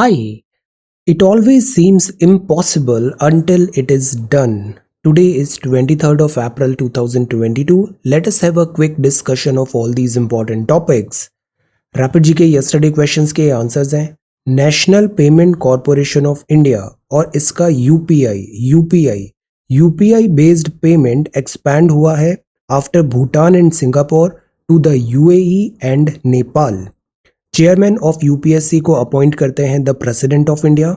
Hi, it always seems impossible until it is done. Today is 23rd of April 2022. Let us have a quick discussion of all these important topics. Rapid G K yesterday questions के answers हैं national payment corporation of India और इसका UPI based payment expand हुआ है after Bhutan and Singapore to the UAE and Nepal. Chairman of UPSC को appoint करते हैं the president of India.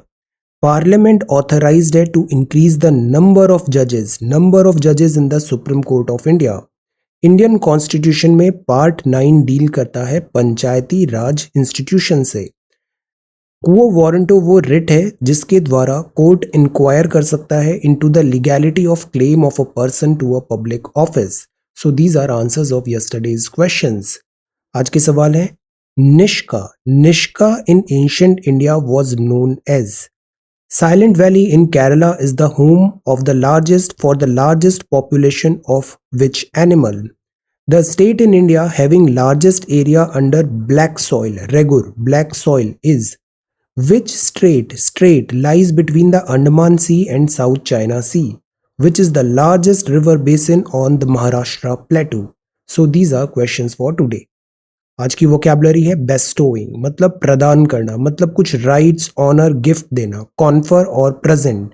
Parliament authorised है to increase the number of जजेस in the supreme court of India. Indian constitution में part 9 deal करता है पंचायती राज institution से। क्वो warranto वो रिट है जिसके द्वारा कोर्ट इंक्वायर कर सकता है into the legality of claim of a person to a public office. So these are answers of yesterday's questions. आज के सवाल है nishka in ancient India was known as. Silent Valley in Kerala is the home of the largest population of which animal? The state in India having largest area under black soil is which strait lies between the Andaman Sea and South China Sea? Which is the largest river basin on the Maharashtra plateau? So these are questions for today. आज की vocabulary है बेस्टोइंग मतलब प्रदान करना, मतलब कुछ rights, honour, gift देना, confer और प्रेजेंट।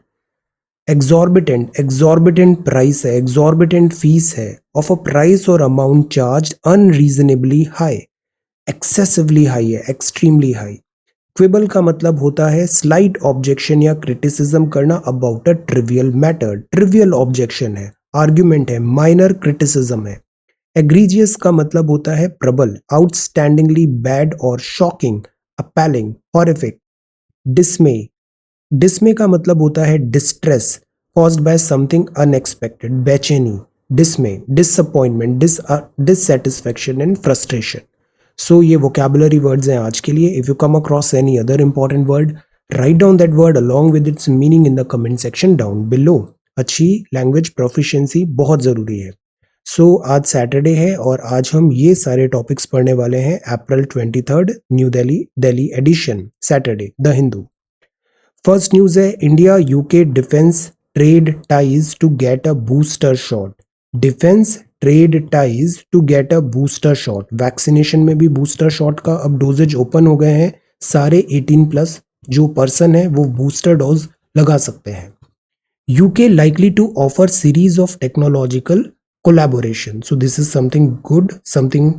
एग्जॉर्बिटेंट प्राइस है, एग्जॉर्बिटेंट फीस है, ऑफ अ प्राइस और amount charge unreasonably high, excessively high है, एक्सट्रीमली हाई। क्विबल का मतलब होता है स्लाइट ऑब्जेक्शन या क्रिटिसिज्म करना about a trivial matter, trivial objection है, आर्ग्यूमेंट है, माइनर क्रिटिसिज्म है। एग्रीजियस का मतलब होता है प्रबल, आउटस्टैंडिंगली बैड और शॉकिंग, अपैलिंग, हॉरिफिक। डिस्मे का मतलब होता है distress caused by something unexpected, बेचैनी, dismay, disappointment, dissatisfaction and frustration. So ये वोकैबुलरी वर्ड्स हैं आज के लिए। If you come across any other important word, write down that word along with its meaning in the comment section down below. अच्छी language proficiency बहुत जरूरी है। सो आज सैटरडे है और आज हम ये सारे टॉपिक्स पढ़ने वाले हैं। April 23 new Delhi edition, Saturday, the Hindu. First news है India UK defence trade ties to get a booster shot. Defence trade ties to get a booster shot. Vaccination में भी बूस्टर शॉट का अब डोजेज ओपन हो गए हैं। सारे 18+ जो पर्सन है वो बूस्टर डोज लगा सकते हैं। UK likely to offer series of technological collaboration. So this is something good, something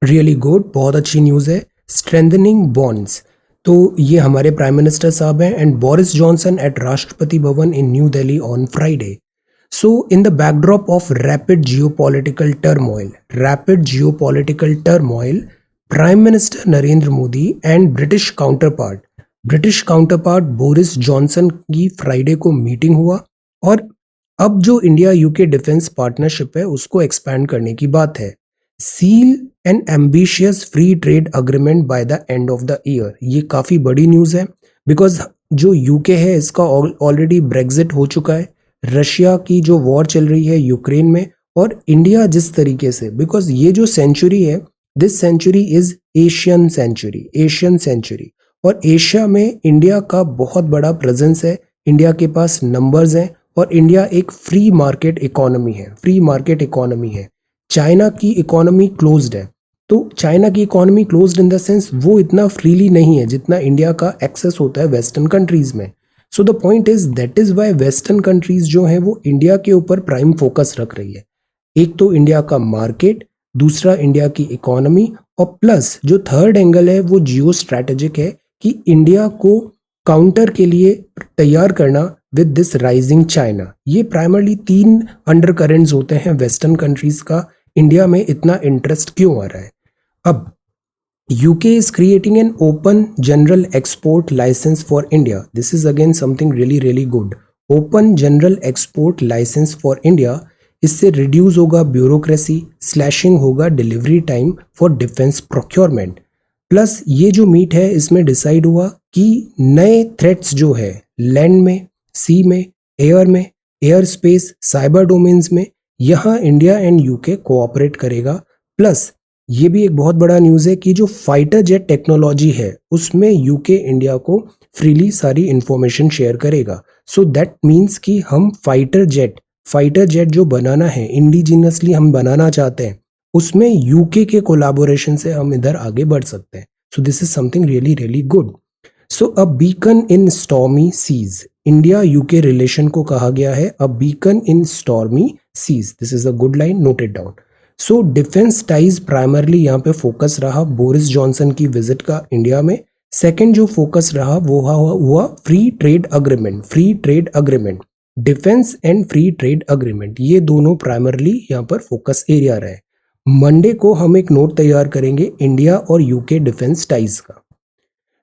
really good, बहुत अच्छी न्यूज है। स्ट्रेंथनिंग बॉन्ड्स, तो ये हमारे प्राइम मिनिस्टर साहब हैं and Boris Johnson at Rashtrapati Bhavan in new Delhi on Friday. So in the backdrop of rapid geopolitical turmoil, prime minister Narendra Modi and British counterpart Boris Johnson की Friday को मीटिंग हुआ और अब जो इंडिया यूके डिफेंस पार्टनरशिप है उसको एक्सपैंड करने की बात है। Seal N ambitious free trade agreement by the end of the year. ये काफी बड़ी न्यूज है बिकॉज जो यूके है इसका ऑलरेडी ब्रेग्जिट हो चुका है। रशिया की जो वॉर चल रही है यूक्रेन में, और इंडिया जिस तरीके से, बिकॉज ये जो सेंचुरी है, this century is Asian century और एशिया में इंडिया का बहुत बड़ा प्रेजेंस है। इंडिया के पास नंबर्स हैं और इंडिया एक फ्री मार्केट इकोनॉमी है। चाइना की इकोनॉमी क्लोज्ड है, तो चाइना की economy closed in the sense वो इतना फ्रीली नहीं है जितना इंडिया का एक्सेस होता है वेस्टर्न कंट्रीज में। So the point is that is why western countries जो है वो इंडिया के ऊपर प्राइम फोकस रख रही है। एक तो इंडिया का मार्केट, दूसरा इंडिया की इकोनॉमी, और प्लस जो थर्ड एंगल है वो जियो स्ट्रैटेजिक है कि इंडिया को काउंटर के लिए तैयार करना विद दिस राइजिंग चाइना। ये प्राइमरली 3 अंडर करेंट्स होते हैं वेस्टर्न कंट्रीज का। इंडिया में इतना इंटरेस्ट क्यों आ रहा है? अब UK is creating an open general export licence for India. This is again something really good. Open general export licence for India, इससे रिड्यूस होगा ब्यूरोक्रेसी, स्लैशिंग होगा delivery time for defence procurement. Plus ये जो meet है इसमें decide हुआ कि नए थ्रेट्स जो है लैंड में, सी में, एयर स्पेस, साइबर डोमेन्स में, यहाँ इंडिया एंड यूके कोऑपरेट करेगा। प्लस ये भी एक बहुत बड़ा न्यूज़ है कि जो फाइटर जेट टेक्नोलॉजी है उसमें यूके इंडिया को फ्रीली सारी इंफॉर्मेशन शेयर करेगा। सो दैट मीन्स कि हम फाइटर जेट जो बनाना है, इंडिजिनसली हम बनाना चाहते हैं, उसमें यूके के कोलैबोरेशन से हम इधर आगे बढ़ सकते हैं। So this is something really really good. So a beacon in stormy seas, India UK relation को कहा गया है a beacon in stormy seas. This is a good line, noted down. So defence ties primarily यहाँ पे focus रहा Boris Johnson की visit का India में। सेकंड जो फोकस रहा वो हुआ free trade agreement, defence and free trade agreement, ये दोनों प्राइमरली यहाँ पर फोकस एरिया रहे। मंडे को हम एक नोट तैयार करेंगे इंडिया और यूके डिफेंस टाइज का।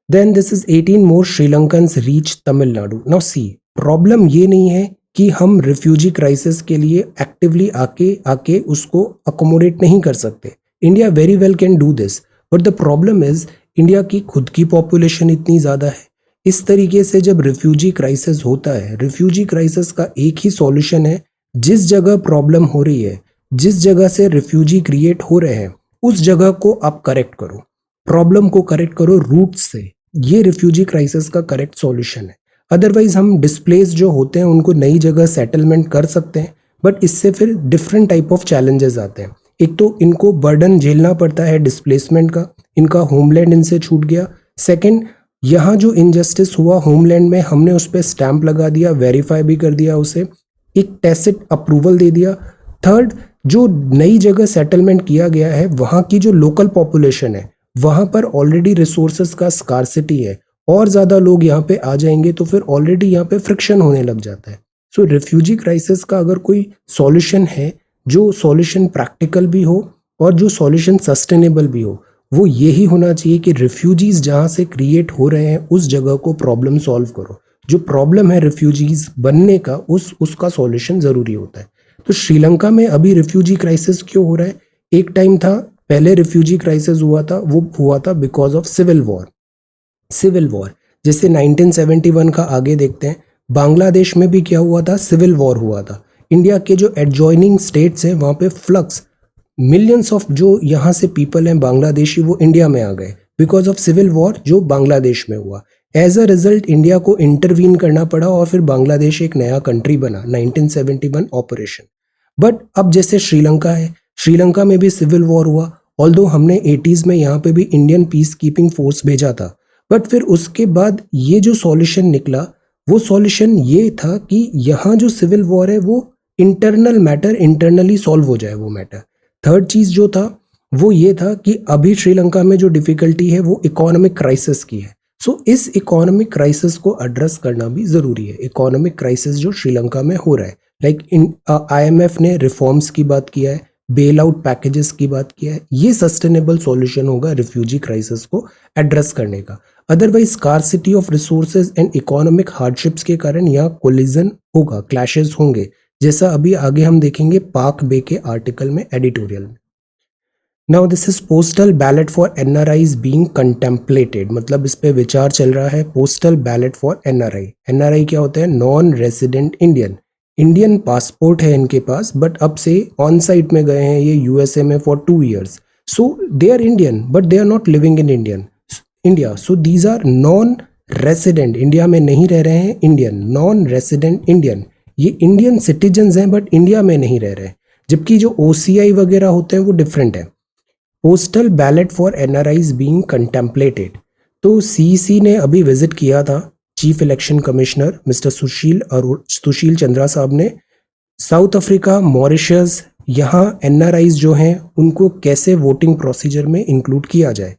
Then this is 18 more Sri Lankans reach Tamil Nadu. Now see, problem ये नहीं है कि हम रिफ्यूजी क्राइसिस के लिए एक्टिवली आके उसको अकोमोडेट नहीं कर सकते। India very well can do this, but the problem is India की खुद की पॉपुलेशन इतनी ज़्यादा है। इस तरीके से जब रिफ्यूजी क्राइसिस होता है, रिफ्यूजी क्राइसिस का एक ही सॉल्यूशन है, जिस जगह प्रॉब्लम हो रही है, जिस जगह से रिफ्यूजी क्रिएट हो रहे हैं, उस जगह को आप करेक्ट करो, प्रॉब्लम को करेक्ट करो रूट से। ये रिफ्यूजी क्राइसिस का करेक्ट सॉल्यूशन है। अदरवाइज हम डिस्प्लेस जो होते हैं उनको नई जगह सेटलमेंट कर सकते हैं, बट इससे फिर डिफरेंट टाइप ऑफ चैलेंजेस आते हैं। एक तो इनको बर्डन झेलना पड़ता है डिस्प्लेसमेंट का, इनका होमलैंड इनसे छूट गया। सेकंड, यहाँ जो इनजस्टिस हुआ होमलैंड में, हमने उस पर स्टैंप लगा दिया, वेरीफाई भी कर दिया, उसे एक टैसिट अप्रूवल दे दिया। थर्ड, जो नई जगह सेटलमेंट किया गया है वहाँ की जो लोकल पॉपुलेशन है, वहां पर ऑलरेडी रिसोर्सेज का स्कार्सिटी है, और ज्यादा लोग यहाँ पे आ जाएंगे तो फिर ऑलरेडी यहाँ पे फ्रिक्शन होने लग जाता है। सो रिफ्यूजी क्राइसिस का अगर कोई सॉल्यूशन है, जो सॉल्यूशन प्रैक्टिकल भी हो और जो सॉल्यूशन सस्टेनेबल भी हो, वो यही होना चाहिए कि रिफ्यूजीज जहाँ से क्रिएट हो रहे हैं उस जगह को प्रॉब्लम सॉल्व करो। जो प्रॉब्लम है रिफ्यूजीज बनने का, उसका सॉल्यूशन जरूरी होता है। तो श्रीलंका में अभी रिफ्यूजी क्राइसिस क्यों हो रहा है? एक टाइम था, पहले रिफ्यूजी क्राइसिस हुआ था, वो हुआ था बिकॉज ऑफ सिविल वॉर। जैसे 1971 का आगे देखते हैं, बांग्लादेश में भी क्या हुआ था, सिविल वॉर हुआ था। इंडिया के जो एडजॉइनिंग स्टेट्स हैं वहाँ पे फ्लक्स, मिलियंस ऑफ जो यहाँ से पीपल हैं बांग्लादेशी, वो इंडिया में आ गए बिकॉज ऑफ सिविल वॉर जो बांग्लादेश में हुआ। एज अ रिजल्ट इंडिया को इंटरवीन करना पड़ा और फिर बांग्लादेश एक नया कंट्री बना, 1971 ऑपरेशन। बट अब जैसे श्रीलंका है, श्रीलंका में भी सिविल वॉर हुआ, ऑल्दो हमने 80s में यहाँ पे भी इंडियन पीस कीपिंग फोर्स भेजा था, बट फिर उसके बाद ये जो सॉल्यूशन निकला, वो सॉल्यूशन ये था कि यहाँ जो सिविल वॉर है वो इंटरनल मैटर, इंटरनली सॉल्व हो जाए वो मैटर। थर्ड चीज जो था वो ये था कि अभी श्रीलंका में जो डिफिकल्टी है वो इकोनॉमिक क्राइसिस की है। सो इस इकोनॉमिक क्राइसिस को एड्रेस करना भी जरूरी है। इकोनॉमिक क्राइसिस जो श्रीलंका में हो रहा है, लाइक IMF ने रिफॉर्म्स की बात किया है, बेल आउट पैकेजेस की बात किया है, ये सस्टेनेबल सॉल्यूशन होगा रिफ्यूजी क्राइसिस को एड्रेस करने का। Otherwise scarcity of resources and economic hardships के कारण यहाँ कोलिजन होगा, क्लैशेस होंगे, जैसा अभी आगे हम देखेंगे पाक बे के आर्टिकल में, एडिटोरियल में। Now this is postal ballot for NRIs being contemplated, मतलब इस पे विचार चल रहा है। पोस्टल बैलेट फॉर NRI क्या होता है? Non resident Indian. Indian passport है इनके पास, बट अब से ऑन साइट में गए हैं ये USA में for 2 years। So they are Indian but they are not living in India. So these are non resident, India में नहीं रह रहे हैं, इंडियन, नॉन रेसिडेंट इंडियन। ये इंडियन सिटीजन्स हैं बट इंडिया में नहीं रह रहे, जबकि जो OCI वगैरह होते हैं वो डिफरेंट है। Postal ballot for NRIs being contemplated. तो CEC ने अभी विजिट किया था, chief election commissioner mister Sushil Chandra साहब ने साउथ अफ्रीका, मॉरिशस, यहाँ NRIs जो हैं उनको कैसे वोटिंग प्रोसीजर में इंक्लूड किया जाए।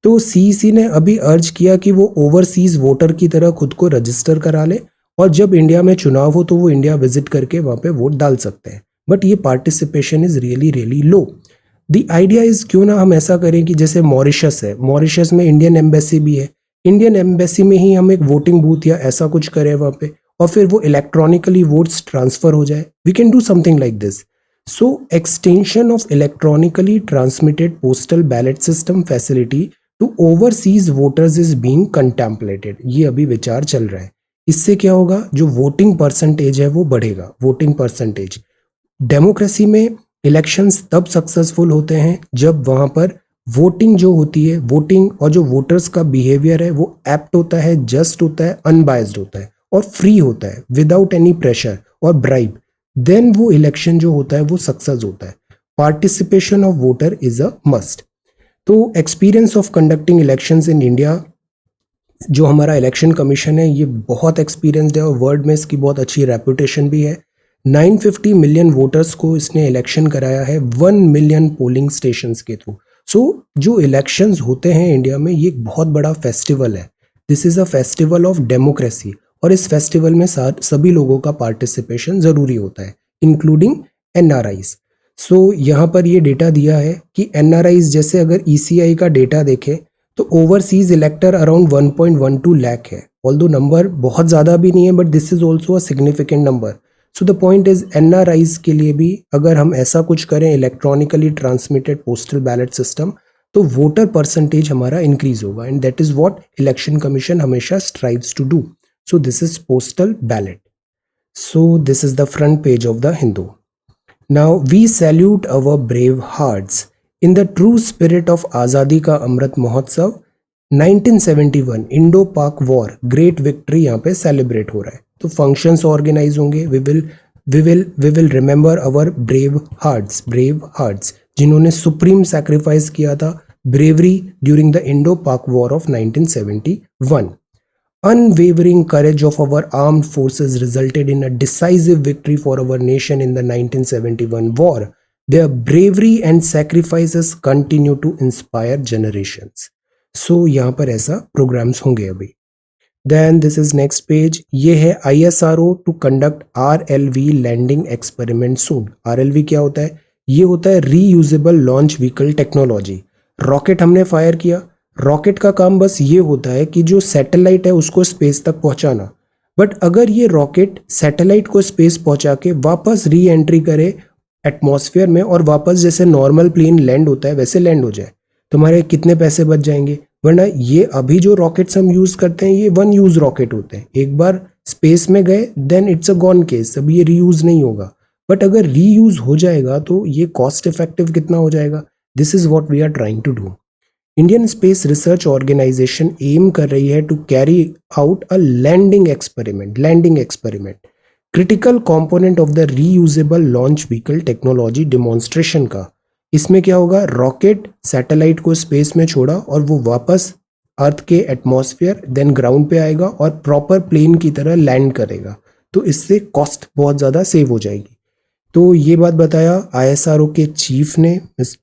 तो CEC ने अभी अर्ज किया कि वो ओवरसीज वोटर की तरह खुद को रजिस्टर करा ले, और जब इंडिया में चुनाव हो तो वो इंडिया विजिट करके वहाँ पे वोट डाल सकते हैं। बट ये participation is really really low. The idea is क्यों ना हम ऐसा करें कि जैसे मॉरिशस है, मॉरिशस में इंडियन एम्बेसी भी है, इंडियन एम्बेसी में ही हम एक वोटिंग बूथ या ऐसा कुछ करें वहाँ पे, और फिर वो इलेक्ट्रॉनिकली वोट्स ट्रांसफर हो जाए। We can do something like this. So extension of electronically transmitted postal ballot system facility to overseas voters is being contemplated, ये अभी विचार चल रहा है। इससे क्या होगा, जो वोटिंग परसेंटेज है वो बढ़ेगा। वोटिंग परसेंटेज, डेमोक्रेसी में इलेक्शंस तब सक्सेसफुल होते हैं जब वहाँ पर वोटिंग जो होती है, वोटिंग और जो वोटर्स का बिहेवियर है वो एप्ट होता है, जस्ट होता है, अनबायस्ड होता है और फ्री होता है विदाउट एनी प्रेशर और ब्राइब, देन वो इलेक्शन जो होता है वो सक्सेस होता है। Participation of voter is a must. तो experience of conducting elections in India, जो हमारा इलेक्शन कमीशन है ये बहुत एक्सपीरियंसड है और वर्ल्ड में इसकी बहुत अच्छी रेपुटेशन भी है। 950 मिलियन वोटर्स को इसने इलेक्शन कराया है 1 मिलियन पोलिंग स्टेशंस के थ्रू। सो जो इलेक्शंस होते हैं इंडिया में ये एक बहुत बड़ा फेस्टिवल है। This is a festival of democracy और इस फेस्टिवल में सभी लोगों का पार्टिसिपेशन ज़रूरी होता है, इंक्लूडिंग एनआरआईज। सो यहाँ पर ये डेटा दिया है कि एनआरआईज, जैसे अगर ईसीआई का डेटा देखें तो ओवरसीज इलेक्टर अराउंड 1.12 लाख है। ऑल्दो नंबर बहुत ज़्यादा भी नहीं है but this is also a significant number. So the point is NRIs के लिए भी अगर हम ऐसा कुछ करें electronically transmitted postal ballot system तो वोटर परसेंटेज हमारा इंक्रीज होगा and that is what election commission हमेशा strives to do. So this is postal ballot. So this is the front page of the Hindu. Now we salute our brave hearts in the true spirit of Azadi का Amrit Mahotsav 1971 Indo Pak war great victory यहाँ पे celebrate हो रहा है। तो functions organise होंगे। We will remember our brave hearts जिन्होंने supreme sacrifice किया था, bravery during the Indo Pak war of 1971। Unwavering courage of our armed forces resulted in a decisive victory for our nation in the 1971 war. Their bravery and sacrifices continue to inspire generations. So यहाँ पर ऐसा programs होंगे अभी। Then this is next page. ये है ISRO to conduct RLV landing experiment soon. RLV क्या होता है? ये होता है Reusable Launch Vehicle Technology. Rocket हमने फायर किया, रॉकेट का काम बस ये होता है कि जो सैटेलाइट है उसको स्पेस तक पहुंचाना। बट अगर ये रॉकेट सैटेलाइट को स्पेस पहुंचा के वापस री एंट्री करे एटमॉस्फेयर में और वापस जैसे नॉर्मल प्लेन लैंड होता है वैसे लैंड हो जाए तो हमारे कितने पैसे बच जाएंगे। वरना ये अभी जो रॉकेट्स हम यूज करते हैं ये वन यूज रॉकेट होते हैं, एक बार स्पेस में गए then it's a gone case, अब ये रीयूज नहीं होगा। बट अगर रीयूज हो जाएगा तो ये कॉस्ट इफेक्टिव कितना हो जाएगा। This is what we are trying to do. Indian space research organisation aim कर रही है to carry out a landing experiment critical component of the reusable launch vehicle technology demonstration का। इसमें क्या होगा, रॉकेट सैटेलाइट को स्पेस में छोड़ा और वो वापस अर्थ के एटमॉस्फेयर देन ग्राउंड पे आएगा और प्रॉपर प्लेन की तरह लैंड करेगा। तो इससे कॉस्ट बहुत ज़्यादा सेव हो जाएगी। तो ये बात बताया ISRO के चीफ ने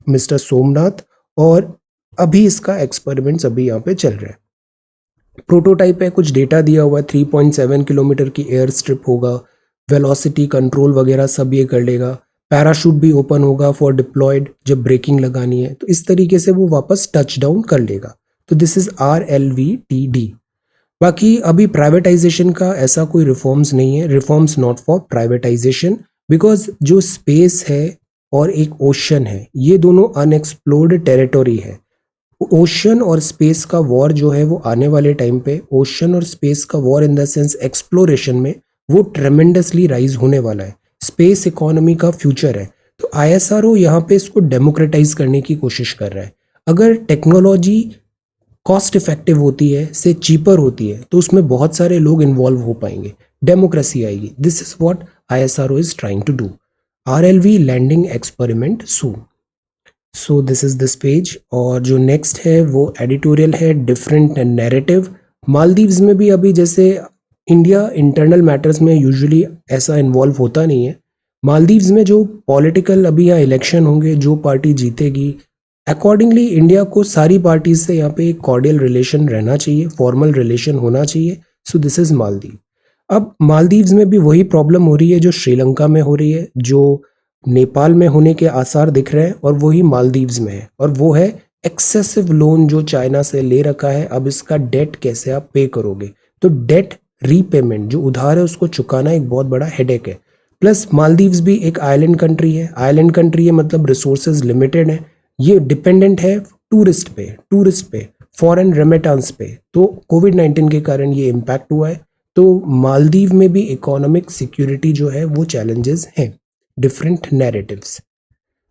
मिस्टर सोमनाथ, और अभी इसका एक्सपेरिमेंट्स अभी यहाँ पे चल रहा है। प्रोटोटाइप है, कुछ डेटा दिया हुआ है, 3.7 किलोमीटर की एयर स्ट्रिप होगा, वेलोसिटी कंट्रोल वगैरह सब ये कर लेगा, पैराशूट भी ओपन होगा फॉर डिप्लॉयड जब ब्रेकिंग लगानी है, तो इस तरीके से वो वापस टच डाउन कर लेगा। तो दिस इज RLVTD। बाकी अभी प्राइवेटाइजेशन का ऐसा कोई रिफॉर्म्स नहीं है, reforms not for privatisation, because जो स्पेस है और एक ओशन है ये दोनों अनएक्सप्लोर्ड टेरिटोरी है। ओशन और स्पेस का वॉर जो है वो आने वाले टाइम पे, ओशन और स्पेस का war in the sense exploration में, वो ट्रेमेंडसली राइज होने वाला है। स्पेस इकोनॉमी का फ्यूचर है। तो ISRO यहाँ पे इसको डेमोक्रेटाइज करने की कोशिश कर रहा है। अगर टेक्नोलॉजी कॉस्ट इफेक्टिव होती है, से चीपर होती है, तो उसमें बहुत सारे लोग इन्वॉल्व हो पाएंगे, डेमोक्रेसी आएगी। This is what ISRO is trying to do. RLV landing experiment soon. So this is this page. और जो नेक्स्ट है वो एडिटोरियल है डिफरेंट नैरेटिव। मालदीव्स में भी अभी जैसे इंडिया इंटरनल मैटर्स में यूजुअली ऐसा इन्वॉल्व होता नहीं है, मालदीव्स में जो पॉलिटिकल अभी यहाँ इलेक्शन होंगे, जो पार्टी जीतेगी अकॉर्डिंगली इंडिया को सारी पार्टीज से यहाँ पे एक कॉर्डियल रिलेशन रहना चाहिए, फॉर्मल रिलेशन होना चाहिए। सो दिस इज मालदीव। अब मालदीव्स में भी वही प्रॉब्लम हो रही है जो श्रीलंका में हो रही है, जो नेपाल में होने के आसार दिख रहे हैं, और वही मालदीव्स में है, और वो है एक्सेसिव लोन जो चाइना से ले रखा है। अब इसका डेट कैसे आप पे करोगे। तो डेट रीपेमेंट, जो उधार है उसको चुकाना एक बहुत बड़ा हेडेक है। प्लस मालदीव्स भी एक आइलैंड कंट्री है। आइलैंड कंट्री है मतलब रिसोर्सेज लिमिटेड है। ये डिपेंडेंट है टूरिस्ट पे, फॉरेन रेमिटेंस पे। तो कोविड-19 के कारण ये इम्पैक्ट हुआ है। तो मालदीव में भी इकोनॉमिक सिक्योरिटी जो है वो चैलेंजेस हैं, डिफरेंट नैरेटिव्स।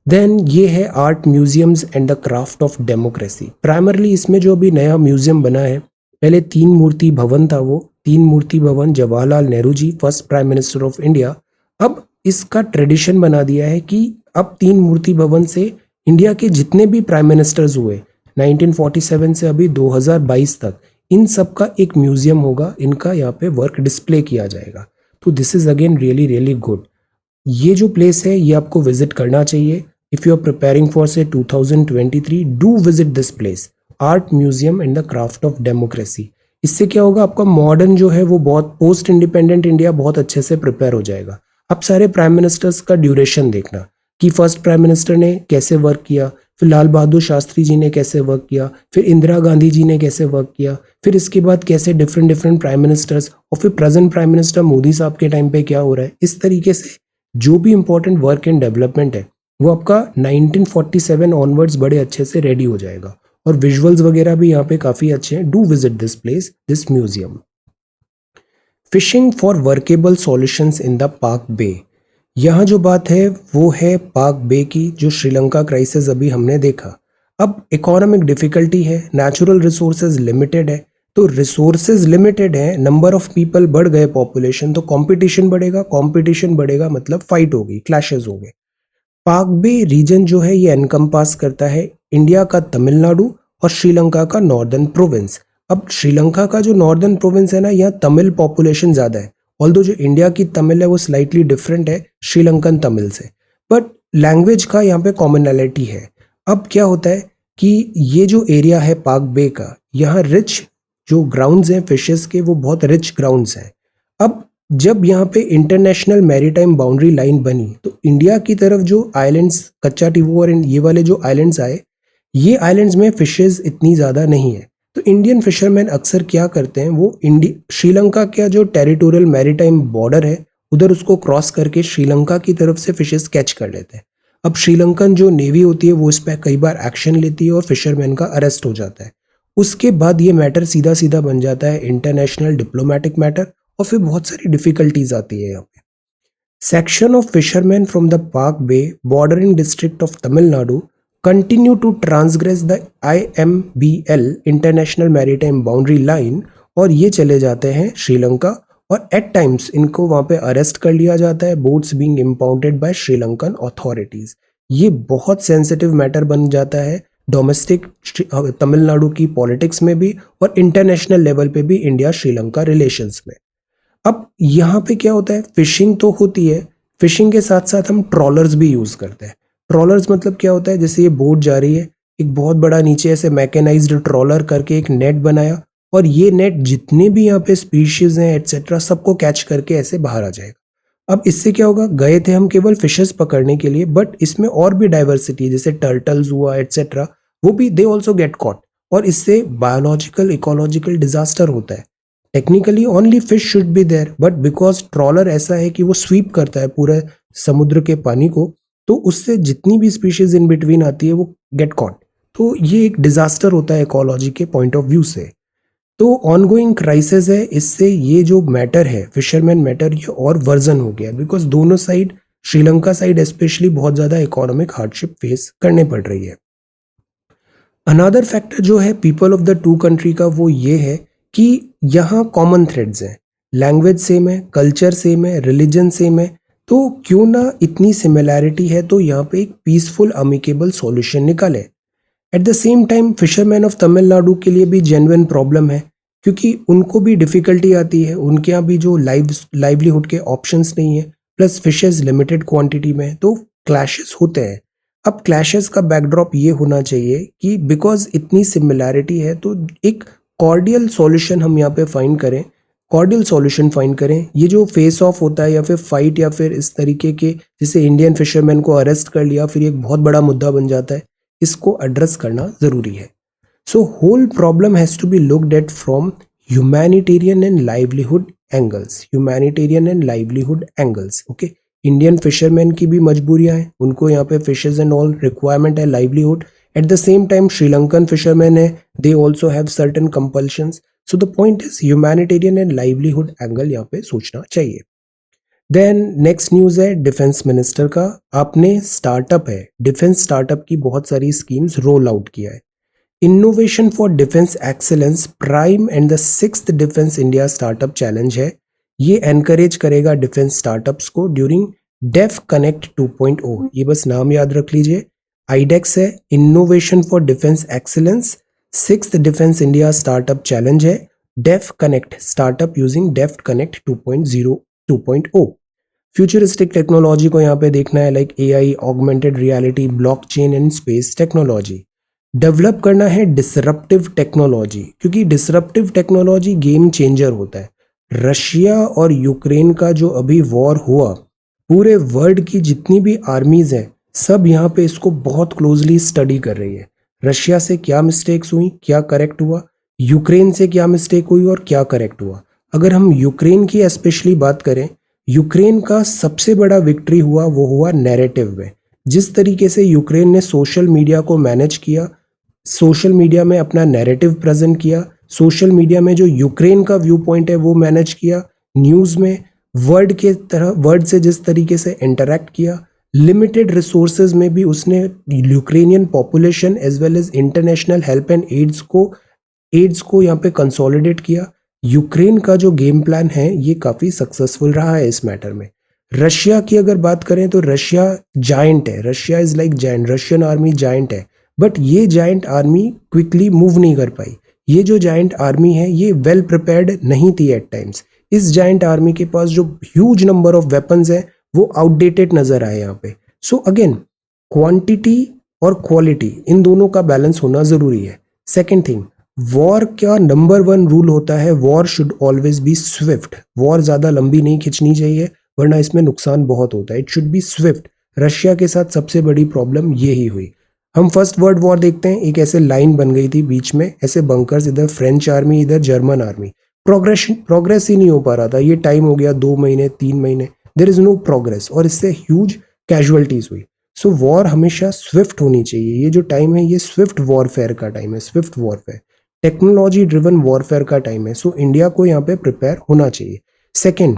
देन ये है art museums and the craft of democracy. Primarily इसमें जो अभी नया म्यूजियम बना है, पहले 3 मूर्ति भवन था, वो 3 Murti Bhavan Jawaharlal Nehru ji first prime minister of India, अब इसका ट्रेडिशन बना दिया है कि अब 3 मूर्ति भवन से इंडिया के जितने भी प्राइम मिनिस्टर्स हुए 1947 से अभी 2022 तक, इन सब का एक म्यूजियम होगा, इनका यहाँ पे वर्क डिस्प्ले किया जाएगा। तो this is again really really good. ये जो प्लेस है ये आपको विजिट करना चाहिए। If you are preparing for से 2023, do visit this place, art museum and the craft of democracy. इससे क्या होगा, आपका मॉडर्न जो है वो बहुत पोस्ट इंडिपेंडेंट इंडिया बहुत अच्छे से प्रिपेयर हो जाएगा। आप सारे प्राइम मिनिस्टर्स का ड्यूरेशन देखना कि फर्स्ट प्राइम मिनिस्टर ने कैसे वर्क किया, फिर लाल बहादुर शास्त्री जी ने कैसे वर्क किया, फिर इंदिरा गांधी जी ने कैसे वर्क किया, फिर इसके बाद कैसे डिफरेंट डिफरेंट प्राइम मिनिस्टर्स, और फिर प्रेजेंट प्राइम मिनिस्टर मोदी साहब के टाइम पे क्या हो रहा है। इस तरीके से जो भी इंपॉर्टेंट वर्क एंड डेवलपमेंट है वो आपका 1947 ऑनवर्ड्स बड़े अच्छे से रेडी हो जाएगा, और विजुअल्स वगैरह भी यहाँ पे काफ़ी अच्छे हैं। Do visit this place, this museum. Fishing for workable solutions in the Palk बे। यहाँ जो बात है वो है पाक बे की, जो श्रीलंका क्राइसिस अभी हमने देखा। अब इकोनॉमिक डिफिकल्टी है, नेचुरल रिसोर्सेज लिमिटेड है, तो रिसोर्सेज लिमिटेड है, नंबर ऑफ पीपल बढ़ गए, पॉपुलेशन, तो कंपटीशन बढ़ेगा, कंपटीशन बढ़ेगा मतलब फाइट होगी, क्लैशेस हो गए। पाक बे रीजन जो है ये एनकम्पास करता है इंडिया का तमिलनाडु और श्रीलंका का नॉर्दर्न प्रोविंस। अब श्रीलंका का जो नॉर्दर्न प्रोविंस है ना, यहाँ तमिल पॉपुलेशन ज़्यादा है, ऑल्दो जो इंडिया की तमिल है वो स्लाइटली डिफरेंट है श्रीलंकन तमिल से, बट लैंग्वेज का यहाँ पे कॉमनैलिटी है। अब क्या होता है कि ये जो एरिया है पाक बे का, यहाँ रिच जो ग्राउंड्स हैं फिशेस के, वो बहुत रिच ग्राउंड्स हैं। अब जब यहाँ पे इंटरनेशनल मैरीटाइम बाउंड्री लाइन बनी तो इंडिया की तरफ जो आइलैंड्स कच्चा टिवो और ये वाले जो आइलैंड्स आए, ये आइलैंड्स में फिशेस इतनी ज़्यादा नहीं है, तो इंडियन फिशरमैन अक्सर क्या करते हैं, वो श्रीलंका का जो टेरिटोरियल मैरीटाइम बॉर्डर है उधर उसको क्रॉस करके श्रीलंका की तरफ से फिशेस कैच कर लेते हैं। अब श्रीलंकन जो नेवी होती है वो इस पर कई बार एक्शन लेती है और फिशरमैन का अरेस्ट हो जाता है। उसके बाद ये मैटर सीधा सीधा बन जाता है इंटरनेशनल डिप्लोमेटिक मैटर, और फिर बहुत सारी डिफिकल्टीज आती है यहाँ पे। Section of fisherman from the Palk bay bordering district of Tamil Nadu continue to transgress the IMBL international maritime boundary line, और ये चले जाते हैं श्रीलंका, और एट टाइम्स इनको वहाँ पे अरेस्ट कर लिया जाता है, boats being impounded by Sri Lankan authorities. ये बहुत सेंसिटिव मैटर बन जाता है डोमेस्टिक तमिलनाडु की पॉलिटिक्स में भी और इंटरनेशनल लेवल पे भी इंडिया श्रीलंका रिलेशंस में। अब यहाँ पे क्या होता है, फिशिंग तो होती है, फिशिंग के साथ साथ हम ट्रॉलर्स भी यूज करते हैं। ट्रॉलर्स मतलब क्या होता है, जैसे ये बोट जा रही है, एक बहुत बड़ा नीचे ऐसे मैकेनाइज्ड ट्रॉलर करके एक नेट बनाया, और ये नेट जितने भी यहाँ पे स्पीशीज हैं एटसेट्रा सबको कैच करके ऐसे बाहर आ जाएगा। अब इससे क्या होगा, गए थे हम केवल फिशेस पकड़ने के लिए, बट इसमें और भी डाइवर्सिटी जैसे टर्टल्स हुआ एटसेट्रा, वो भी दे ऑल्सो गेट कॉट, और इससे बायोलॉजिकल इकोलॉजिकल डिजास्टर होता है। Technically only fish should be there, but because trawler ऐसा है कि वो स्वीप करता है पूरे समुद्र के पानी को, तो उससे जितनी भी स्पीशीज इन बिटवीन आती है वो गेट कॉट, तो ये एक डिजास्टर होता है इकोलॉजी के पॉइंट ऑफ व्यू से। तो ऑनगोइंग क्राइसिस है, इससे ये जो मैटर है फिशरमैन मैटर ये और वर्जन हो गया, बिकॉज दोनों साइड, श्रीलंका साइड स्पेशली बहुत ज्यादा इकोनॉमिक हार्डशिप फेस करने पड़ रही है। अनदर फैक्टर जो है people of the two country का, वो ये है कि यहाँ कॉमन थ्रेड्स हैं, लैंग्वेज सेम है, कल्चर सेम है, रिलीजन सेम है, तो क्यों ना इतनी सिमिलैरिटी है तो यहाँ पे एक पीसफुल अमिकेबल सॉल्यूशन निकाले। Eight the same time fisherman of Tamil Nadu के लिए भी जेन्युइन प्रॉब्लम है, क्योंकि उनको भी डिफिकल्टी आती है, उनके यहाँ भी जो लाइवलीहुड के ऑप्शंस नहीं है, प्लस फिशेज लिमिटेड क्वांटिटी में, तो क्लैशेस होते हैं। अब क्लैशेस का बैकड्रॉप ये होना चाहिए कि बिकॉज इतनी सिमिलैरिटी है तो एक कॉर्डियल सॉल्यूशन हम यहाँ पे फाइंड करें, कॉर्डियल सॉल्यूशन फाइंड करें। ये जो फेस ऑफ होता है या फिर फाइट या फिर इस तरीके के, जैसे इंडियन फिशरमैन को अरेस्ट कर लिया फिर एक बहुत बड़ा मुद्दा बन जाता है, इसको एड्रेस करना ज़रूरी है। So whole problem has to be looked at from humanitarian and livelihood angles, humanitarian and livelihood angles. Okay, Indian fisherman की भी मजबूरियां हैं, उनको यहाँ पे फिशेज एंड ऑल रिक्वायरमेंट है, livelihood. At the same time Sri Lankan fisherman है, they also have certain compulsions. So the point is humanitarian and livelihood angle यहाँ पे सोचना चाहिए। देन नेक्स्ट न्यूज है डिफेंस मिनिस्टर का। आपने स्टार्टअप है, डिफेंस स्टार्टअप की बहुत सारी स्कीम्स रोल आउट किया है। Innovation for defence excellence prime and the sixth defence India startup challenge है। ये एनकरेज करेगा डिफेंस स्टार्टअप्स को ड्यूरिंग डेफ कनेक्ट 2.0। ये बस नाम याद रख लीजिए। आईडेक्स है, innovation for defence excellence, sixth defence India startup challenge है, def connect startup using def connect 2.0 2.0। Futuristic technology को यहाँ पे देखना है, like AI, augmented reality, blockchain and space technology. Develop करना है डिसरप्टिव टेक्नोलॉजी, क्योंकि डिसरप्टिव टेक्नोलॉजी गेम चेंजर होता है। रशिया और यूक्रेन का जो अभी वॉर हुआ, पूरे वर्ल्ड की जितनी भी आर्मीज हैं सब यहाँ पे इसको बहुत क्लोजली स्टडी कर रही है। रशिया से क्या मिस्टेक्स हुई, क्या करेक्ट हुआ, यूक्रेन से क्या मिस्टेक हुई और क्या करेक्ट हुआ। अगर हम यूक्रेन की स्पेशली बात करें, यूक्रेन का सबसे बड़ा विक्ट्री हुआ वो हुआ नैरेटिव में। जिस तरीके से यूक्रेन ने सोशल मीडिया को मैनेज किया, सोशल मीडिया में अपना नैरेटिव प्रेजेंट किया, सोशल मीडिया में जो यूक्रेन का व्यू पॉइंट है वो मैनेज किया, न्यूज़ में वर्ड के तरह वर्ड से जिस तरीके से इंटरैक्ट किया, लिमिटेड रिसोर्सेज में भी उसने Ukrainian population as well as international help and aids को यहाँ पे कंसोलिडेट किया। यूक्रेन का जो गेम प्लान है ये काफ़ी सक्सेसफुल रहा है इस मैटर में। रशिया की अगर बात करें तो रशिया जायंट है, Russia is like giant, Russian army giant है, बट ये जायंट आर्मी क्विकली मूव नहीं कर पाई। ये जो जायंट आर्मी है ये वेल प्रिपेयर्ड नहीं थी एट टाइम्स। इस जायंट आर्मी के पास जो ह्यूज नंबर ऑफ वेपन्स है वो आउटडेटेड नजर आए यहाँ पे। सो अगेन क्वांटिटी और क्वालिटी इन दोनों का बैलेंस होना जरूरी है। सेकेंड थिंग, वॉर का नंबर 1 रूल होता है, war should always be swift. War ज्यादा लंबी नहीं खिंचनी चाहिए वरना इसमें नुकसान बहुत होता है। It should be swift. Russia के साथ सबसे बड़ी प्रॉब्लम ये ही हुई। हम फर्स्ट वर्ल्ड वॉर देखते हैं, एक ऐसे लाइन बन गई थी बीच में, ऐसे बंकर्स, इधर फ्रेंच आर्मी इधर जर्मन आर्मी, प्रोग्रेस ही नहीं हो पा रहा था। ये टाइम हो गया 2 महीने 3 महीने, देयर इज नो प्रोग्रेस और इससे ह्यूज कैजुअलिटीज हुई। सो वॉर हमेशा स्विफ्ट होनी चाहिए। ये जो टाइम है ये स्विफ्ट वॉरफेयर का टाइम है, Swift warfare, technology driven warfare का टाइम है। सो इंडिया को यहाँ पे प्रिपेयर होना चाहिए। सेकेंड,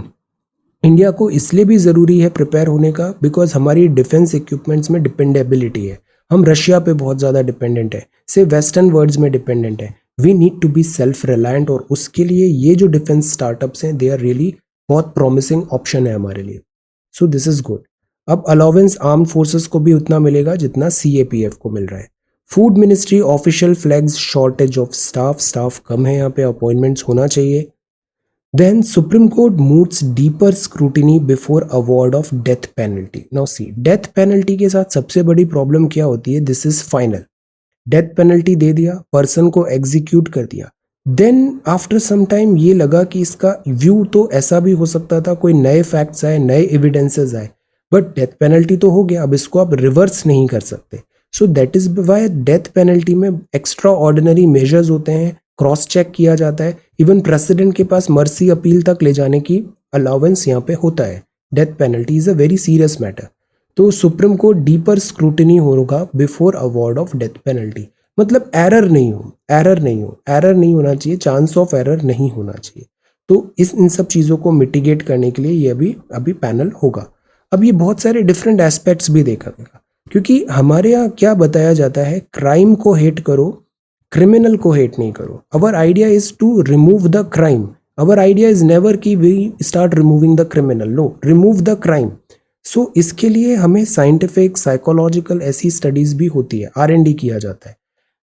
इंडिया को इसलिए भी ज़रूरी है प्रिपेयर होने का बिकॉज हमारी डिफेंस इक्विपमेंट्स में डिपेंडेबिलिटी है। हम रशिया पे बहुत ज़्यादा डिपेंडेंट है, से वेस्टर्न वर्ल्ड्स में डिपेंडेंट है। We need to be self reliant और उसके लिए ये जो डिफेंस स्टार्टअप्स हैं दे आर रियली बहुत प्रॉमिसिंग ऑप्शन है हमारे लिए। So this is good. अब अलाउंस आर्म फोर्सेस को भी उतना मिलेगा जितना CAPF को मिल रहा है। Food ministry official flags shortage of staff कम है यहाँ पे, अपॉइंटमेंट्स होना चाहिए। Then Supreme Court moves deeper scrutiny before award of death penalty. Now see, death penalty के साथ सबसे बड़ी प्रॉब्लम क्या होती है? This is final. Death penalty दे दिया, पर्सन को एग्जीक्यूट कर दिया, देन आफ्टर सम टाइम ये लगा कि इसका व्यू तो ऐसा भी हो सकता था, कोई नए फैक्ट्स आए, नए एविडेंसेस आए, बट डेथ पेनल्टी तो हो गया, अब इसको आप रिवर्स नहीं कर सकते। So that is why death penalty में एक्स्ट्रा ऑर्डिनरी मेजर्स होते हैं, क्रॉस चेक किया जाता है, इवन प्रेसिडेंट के पास मर्सी अपील तक ले जाने की अलाउंस यहाँ पे होता है। Death penalty is a very serious matter. तो सुप्रीम कोर्ट डीपर स्क्रूटिनी होगा before award of death penalty, मतलब एरर नहीं होना चाहिए, चांस ऑफ एरर नहीं होना चाहिए। तो इन सब चीज़ों को मिटिगेट करने के लिए ये अभी पैनल होगा। अब ये बहुत सारे डिफरेंट एस्पेक्ट्स भी देखा गया, क्योंकि हमारे यहाँ क्या बताया जाता है, क्राइम को हेट करो, क्रिमिनल को हेट नहीं करो। Our idea is to remove the crime, our idea is never कि we start removing the criminal, no, remove the crime. So इसके लिए हमें साइंटिफिक, साइकोलॉजिकल ऐसी स्टडीज भी होती है, R&D किया जाता है।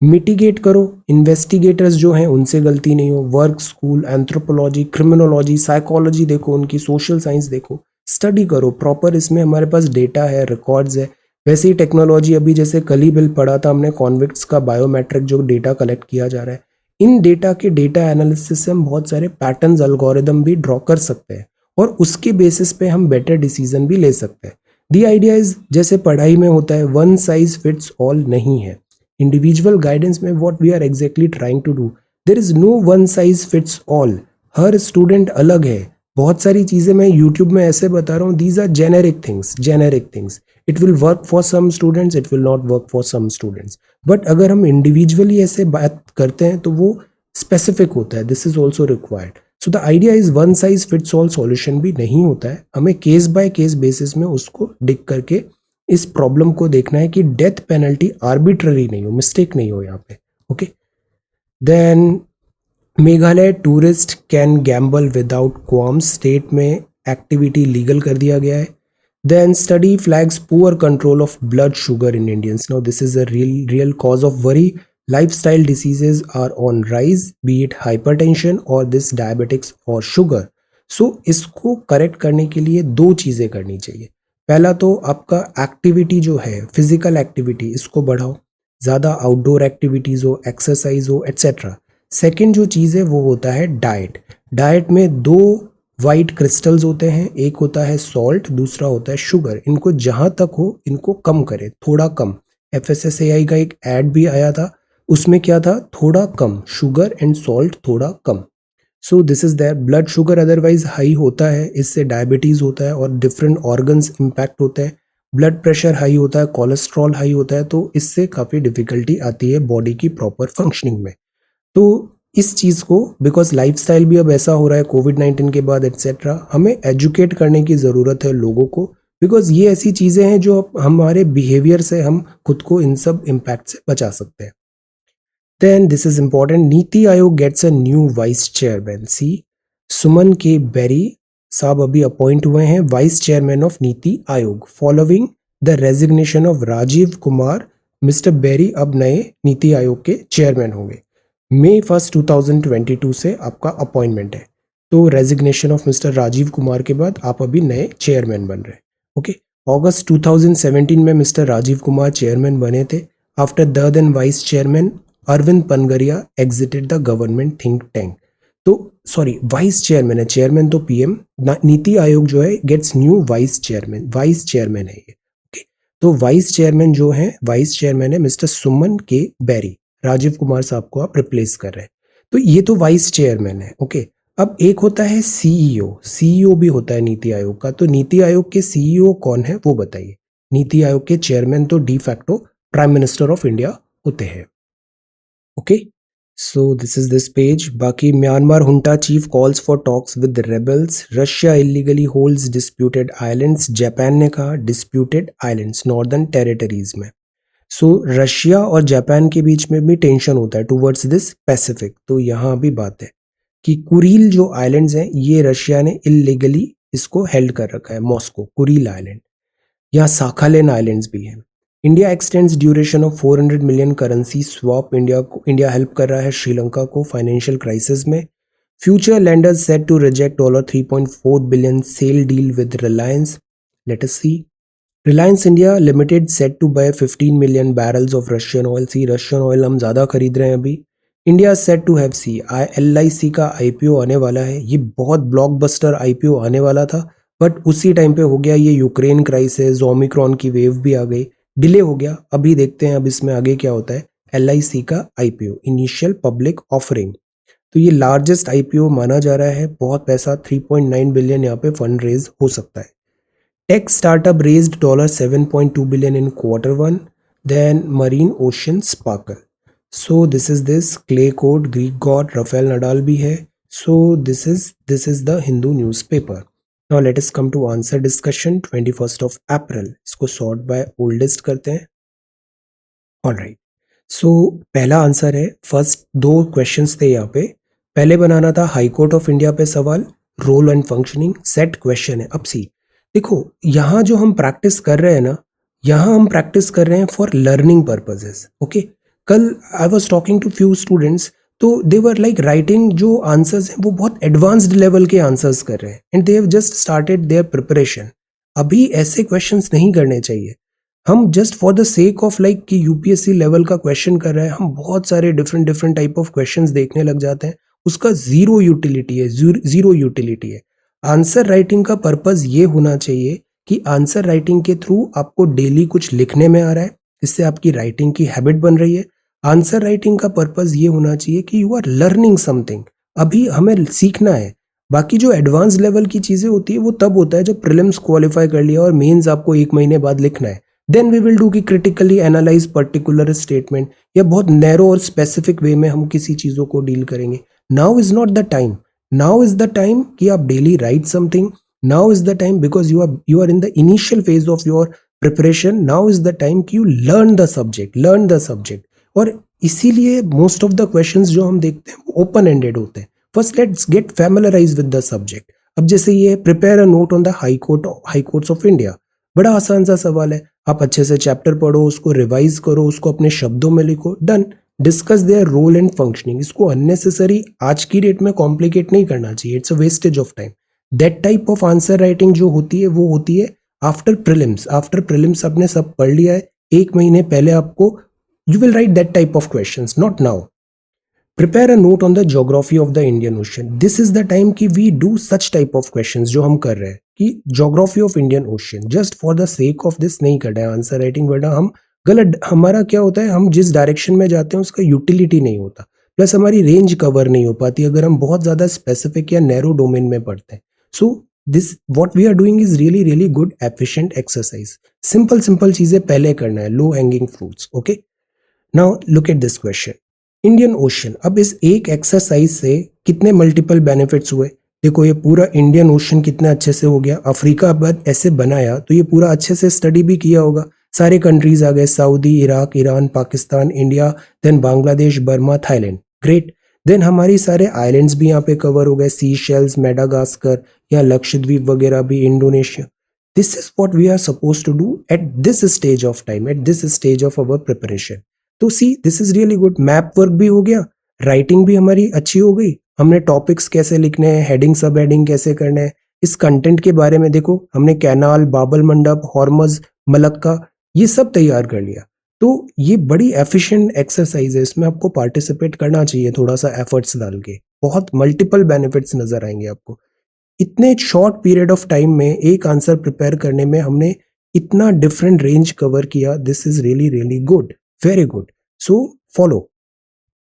मिटिगेट करो, इन्वेस्टिगेटर्स जो हैं उनसे गलती नहीं हो, work school, anthropology, criminology, psychology देखो, उनकी सोशल साइंस देखो, स्टडी करो प्रॉपर। इसमें हमारे पास डेटा है, रिकॉर्ड्स है। वैसे ही टेक्नोलॉजी, अभी जैसे कल ही बिल पढ़ा था हमने, कॉन्विक्ट्स का बायोमेट्रिक जो डेटा कलेक्ट किया जा रहा है, इन डेटा के डेटा एनालिसिस से हम बहुत सारे पैटर्न्स, एल्गोरिदम भी ड्रॉ कर सकते हैं और उसके बेसिस पे हम बेटर डिसीजन भी ले सकते हैं। द आइडिया इज, जैसे पढ़ाई में होता है, वन साइज फिट्स ऑल नहीं है। इंडिविजुअल गाइडेंस में what we are exactly trying to do, there is no one size fits all. हर स्टूडेंट अलग है। बहुत सारी चीज़ें मैं यूट्यूब में ऐसे बता रहा हूँ, these are generic things. It will work for some students, it will not work for some students. But अगर हम इंडिविजुअली ऐसे बात करते हैं तो वो स्पेसिफिक होता है। This is also required. So the idea is one size fits all solution भी नहीं होता है, हमें केस बाय केस बेसिस में उसको डिग करके इस प्रॉब्लम को देखना है कि डेथ पेनल्टी आर्बिट्ररी नहीं हो, मिस्टेक नहीं हो यहाँ पे। Okay, then Meghalaya tourist can gamble without qualms, state में एक्टिविटी लीगल कर दिया गया है। Then study flags poor control of blood sugar in Indians, now this is a real cause of worry, lifestyle diseases are on rise, be it hypertension और this diabetics और sugar. So इसको correct करने के लिए दो चीज़ें करनी चाहिए। पहला तो आपका एक्टिविटी जो है, फिजिकल एक्टिविटी, इसको बढ़ाओ, ज़्यादा आउटडोर एक्टिविटीज़ हो, एक्सरसाइज हो, एट्सेट्रा। सेकेंड जो चीज़ है वो होता है डाइट। डाइट में दो वाइट क्रिस्टल्स होते हैं, एक होता है सॉल्ट, दूसरा होता है शुगर। इनको जहाँ तक हो इनको कम करें, थोड़ा कम। FSSAI का एक ऐड भी आया था, उसमें क्या था, थोड़ा कम शुगर एंड सॉल्ट, थोड़ा कम। So this is there. Blood sugar otherwise high होता है, इससे डायबिटीज होता है और डिफरेंट ऑर्गन्स इंपैक्ट होते हैं। ब्लड प्रेशर हाई होता है, कोलेस्ट्रॉल हाई होता है, तो इससे काफ़ी डिफिकल्टी आती है बॉडी की प्रॉपर फंक्शनिंग में। तो इस चीज़ को, बिकॉज लाइफस्टाइल भी अब ऐसा हो रहा है कोविड-19 के बाद एट्सेट्रा, हमें एजुकेट करने की ज़रूरत है लोगों को, बिकॉज ये ऐसी चीज़ें हैं जो हमारे बिहेवियर से हम खुद को इन सब इम्पैक्ट से बचा सकते हैं। Then this is important, Niti Aayog gets a new vice chairman. See Suman K Bery साहब अभी अपॉइंट हुए हैं vice chairman of NITI Aayog, following the resignation of Rajiv Kumar. Mister Bery अब नए नीति आयोग के चेयरमैन होंगे। May 1st 2022 से आपका अपॉइंटमेंट है, तो resignation of mister Rajiv Kumar के बाद आप अभी नए चेयरमैन बन रहे हैं। ओके, अगस्त 2017 में मिस्टर राजीव कुमार चेयरमैन बने थे। After the then vice chairman Arvind Panagariya exited the government think tank. तो सॉरी, वाइस चेयरमैन है, चेयरमैन तो पीएम। नीति आयोग जो है gets new vice chairman, vice chairman है ये। ओके, तो वाइस चेयरमैन जो है, वाइस चेयरमैन है मिस्टर सुमन के बेरी। राजीव कुमार साहब को आप रिप्लेस कर रहे हैं, तो ये तो वाइस चेयरमैन है। ओके, अब एक होता है सीईओ, सीईओ भी होता है नीति आयोग का। तो नीति आयोग के सीईओ कौन है वो बताइए। नीति आयोग के चेयरमैन तो de facto prime minister of India होते हैं। Okay, so this is this page. बाकी Myanmar junta chief calls for talks with rebels, Russia illegally holds disputed islands. Japan ने कहा डिस्प्यूटेड आइलैंड्स नॉर्दर्न टेरिटरीज में। सो Russia और Japan के बीच में भी टेंशन होता है टूवर्ड्स दिस पैसिफिक। तो यहाँ भी बात है कि कुरील जो आइलैंड्स हैं, ये रशिया ने इलीगली इसको हेल्ड कर रखा है, मॉस्को, कुरील आइलैंड। यहाँ साखालिन आइलैंड्स भी हैं। India extends duration of 400 million currency swap. India help कर रहा है श्रीलंका को फाइनेंशियल क्राइसिस में। Future lenders set to reject $3.4 billion sale deal with Reliance. Let us see. Reliance India Limited set to buy 15 million barrels of Russian oil. See, Russian oil हम ज़्यादा खरीद रहे हैं अभी। India set to have see, LIC का IPO आने वाला है। ये बहुत ब्लॉकबस्टर IPO आने वाला था, बट उसी टाइम पे हो गया ये यूक्रेन क्राइसिस, ओमिक्रॉन की वेव भी आ गई, डिले हो गया। अभी देखते हैं अब इसमें आगे क्या होता है। LIC का IPO, इनिशियल पब्लिक ऑफरिंग, तो ये लार्जेस्ट IPO माना जा रहा है। बहुत पैसा, 3.9 बिलियन यहाँ पे फंड रेज हो सकता है। Tech startup raised $7.2 billion in Q1. Then Marine Ocean Sparkle. So this is this clay code, Greek god, Rafael Nadal भी है. So this is the Hindu newspaper. Now let us come to answer discussion 21st of April. इसको sort by oldest करते हैं. Alright. So पहला answer है, first दो questions थे यहाँ पे। पहले बनाना था हाई कोर्ट ऑफ इंडिया पे सवाल, role and functioning, set question है। अब सी देखो, यहाँ जो हम प्रैक्टिस कर रहे हैं ना, यहाँ हम प्रैक्टिस कर रहे हैं फॉर लर्निंग पर्पजेस। ओके, कल I was talking to few students, तो दे वर लाइक राइटिंग जो आंसर्स हैं वो बहुत एडवांस्ड लेवल के आंसर्स कर रहे हैं and they have just started there preparation. अभी ऐसे क्वेश्चंस नहीं करने चाहिए। हम just for the sake of like कि UPSC लेवल का क्वेश्चन कर रहे हैं, हम बहुत सारे डिफरेंट टाइप ऑफ क्वेश्चंस देखने लग जाते हैं, उसका जीरो यूटिलिटी है, जीरो यूटिलिटी है। आंसर राइटिंग का पर्पस ये होना चाहिए कि आंसर राइटिंग के थ्रू आपको डेली कुछ लिखने में आ रहा है, इससे आपकी राइटिंग की हैबिट बन रही है। आंसर राइटिंग का पर्पस ये होना चाहिए कि यू आर लर्निंग समथिंग, अभी हमें सीखना है। बाकी जो एडवांस लेवल की चीज़ें होती है वो तब होता है जब प्रीलिम्स क्वालिफाई कर लिया और मेंस आपको 1 महीने बाद लिखना है। देन वी विल डू कि क्रिटिकली एनालाइज पर्टिकुलर स्टेटमेंट, या बहुत नैरो और स्पेसिफिक वे में हम किसी चीज़ों को डील करेंगे। Now is not the time. Now is the time कि आप daily write something. Now is the time because you are in the initial phase of your preparation. Now is the time कि you learn the subject. और इसीलिए most of the questions जो हम देखते हैं वो ओपन एंडेड होते हैं. First let's get familiarise with the subject. अब जैसे ये prepare a note on the high courts of India, बड़ा आसान सा सवाल है. आप अच्छे से चैप्टर पढ़ो, उसको रिवाइज करो, उसको अपने शब्दों में लिखो, done. Discuss their role and functioning. इसको अननेसेसरी आज की डेट में कॉम्प्लिकेट नहीं करना चाहिए. It's a wastage of time. That type of answer writing जो होती है वो होती है आफ्टर प्रीलिम्स. आफ्टर प्रीलिम्स आपने सब पढ़ लिया है, एक महीने पहले आपको you will write that type of questions, not now. Prepare a note on the geography of the Indian ocean. This is the time कि we do such type of questions जो हम कर रहे हैं कि geography of Indian ocean. Just for the sake of this नहीं करना है आंसर राइटिंग, वरना हम गलत, हमारा क्या होता है, हम जिस डायरेक्शन में जाते हैं उसका यूटिलिटी नहीं होता, प्लस हमारी रेंज कवर नहीं हो पाती अगर हम बहुत ज्यादा स्पेसिफिक या नैरो डोमेन में पढ़ते हैं. So this what we are doing is really really good efficient exercise. Simple simple चीजें पहले करना है, low hanging fruits. Okay, now look at this question. Indian ocean. अब इस एक एक्सरसाइज से कितने मल्टीपल बेनिफिट्स हुए. देखो ये पूरा इंडियन ओशन कितना अच्छे से हो गया. अफ्रीका अब ऐसे बनाया तो ये पूरा अच्छे से स्टडी भी किया होगा. सारे कंट्रीज आ गए, Saudi, Iraq, Iran, Pakistan, India, then Bangladesh, Burma, Thailand. Great. Then हमारी सारे आइलैंड्स भी यहाँ पे कवर हो गए, सीशेल्स, मेडागास्कर या लक्षद्वीप वगैरह भी, Indonesia. This is what we are suppose to do at this stage of time, at this stage of our preparation. तो see this is really good. Map work भी हो गया, राइटिंग भी हमारी अच्छी हो गई, हमने टॉपिक्स कैसे लिखने हैं, हेडिंग सब हेडिंग कैसे करने हैं, इस कंटेंट के बारे में देखो हमने कैनाल, बाबल मंडप, हॉर्मज, मलक्का, ये सब तैयार कर लिया. तो ये बड़ी एफिशिएंट एक्सरसाइज है, इसमें आपको पार्टिसिपेट करना चाहिए थोड़ा सा एफर्ट्स डाल के. बहुत मल्टीपल बेनिफिट्स नजर आएंगे आपको. इतने शॉर्ट पीरियड ऑफ टाइम में एक आंसर प्रिपेयर करने में हमने इतना डिफरेंट रेंज कवर किया. This is really really good, very good. So follow.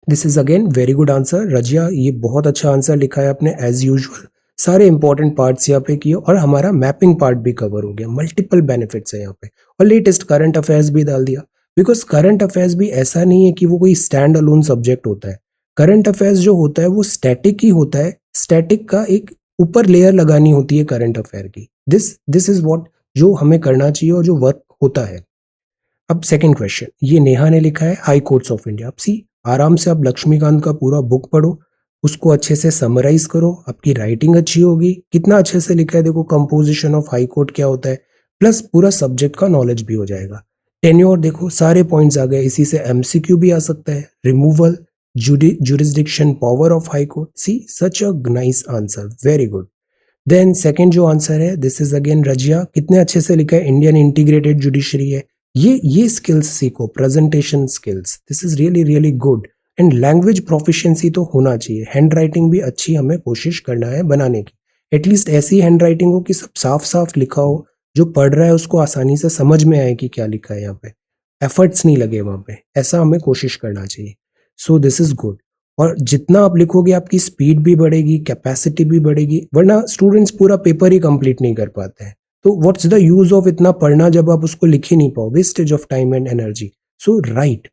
This is again very good answer. Razia, ये बहुत अच्छा आंसर लिखा है आपने एज यूजुअल. सारे इंपॉर्टेंट पार्ट्स यहाँ पे किए और हमारा मैपिंग पार्ट भी कवर हो गया. मल्टीपल बेनिफिट्स है यहाँ पे. और लेटेस्ट करंट अफेयर्स भी डाल दिया, बिकॉज करंट अफेयर्स भी ऐसा नहीं है कि वो कोई स्टैंड अलोन सब्जेक्ट होता है. करंट अफेयर्स जो होता है वो स्टैटिक ही होता है. स्टैटिक का एक ऊपर लेयर लगानी होती है करंट अफेयर की. दिस इज व्हाट जो हमें करना चाहिए और जो वर्क होता है. अब सेकंड क्वेश्चन, ये नेहा ने लिखा है हाई कोर्ट्स ऑफ इंडिया. अब सी आराम से आप लक्ष्मीकांत का पूरा बुक पढ़ो, उसको अच्छे से समराइज करो, आपकी राइटिंग अच्छी होगी. कितना अच्छे से लिखा है देखो, कंपोजिशन ऑफ हाई कोर्ट क्या होता है, प्लस पूरा सब्जेक्ट का नॉलेज भी हो जाएगा. टेन्योर देखो सारे पॉइंट्स आ गए, इसी से एमसीक्यू भी आ सकता है. Removal, jurisdiction, power of high court. See such a nice answer, very good. Then second जो आंसर है, दिस इज अगेन रजिया. कितने अच्छे से लिखा है, इंडियन इंटीग्रेटेड जुडिशरी है. ये स्किल्स सीखो, presentation skills. This is really really good. And language proficiency तो होना चाहिए. हैंड राइटिंग भी अच्छी हमें कोशिश करना है बनाने की. एटलीस्ट ऐसी हैंड राइटिंग हो कि सब साफ साफ लिखा हो, जो पढ़ रहा है उसको आसानी से समझ में आए कि क्या लिखा है यहाँ पे, एफर्ट्स नहीं लगे वहां पे. ऐसा हमें कोशिश करना चाहिए. सो दिस इज गुड. और जितना आप लिखोगे आपकी स्पीड भी बढ़ेगी, कैपेसिटी भी बढ़ेगी, वरना स्टूडेंट्स पूरा पेपर ही कंप्लीट नहीं कर पाते हैं. तो व्हाट्स द यूज ऑफ इतना पढ़ना जब आप उसको लिख ही नहीं पाओ, wastage of time and energy. So right.